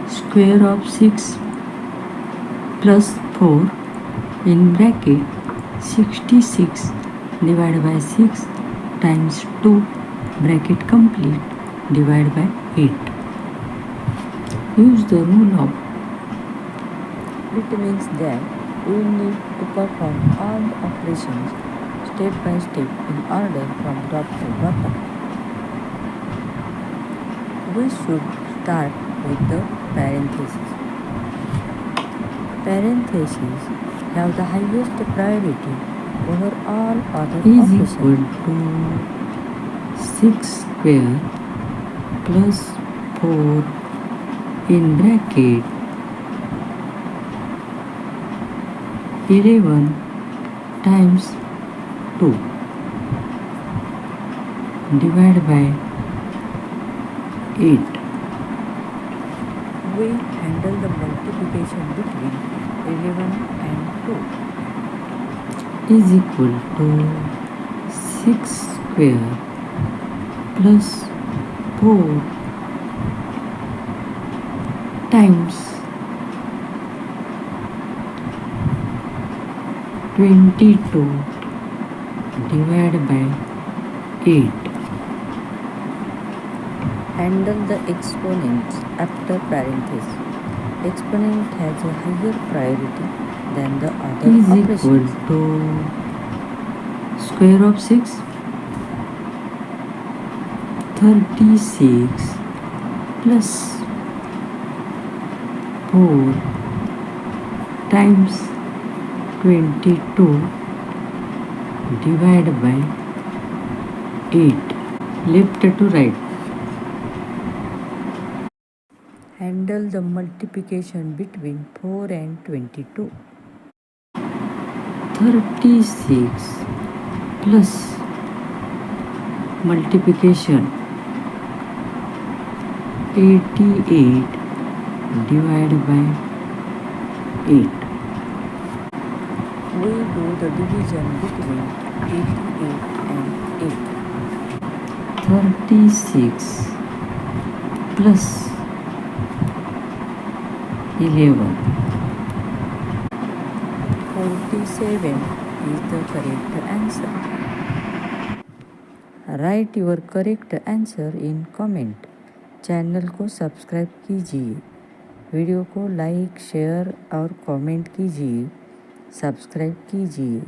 square of 6 plus 4 in bracket 66 divided by 6 times 2 bracket complete divided by 8. Use the rule of. It means that we need to perform all the operations step by step in order from top to bottom. We should start with the parentheses. Parentheses have the highest priority over all other is operations. equal to 6 square plus 4 in bracket 11 times 2 divided by 8. We handle the multiplication between 11 and 2. Is equal to 6 square plus 4 times 22 divided by 8. Handle the exponents after parentheses. Exponent has a higher priority than the other Is equal operations. to square of 6 36 plus 4 times 22 divided by 8. Left to right. Handle the multiplication between 4 and 22. 36 plus multiplication 88 divided by 8. We do the division between 88 and 8. 36 plus 11. 47 is the correct answer. Write your correct answer in comment. Channel को subscribe कीजिए, video को like share और comment कीजिए, subscribe कीजिए।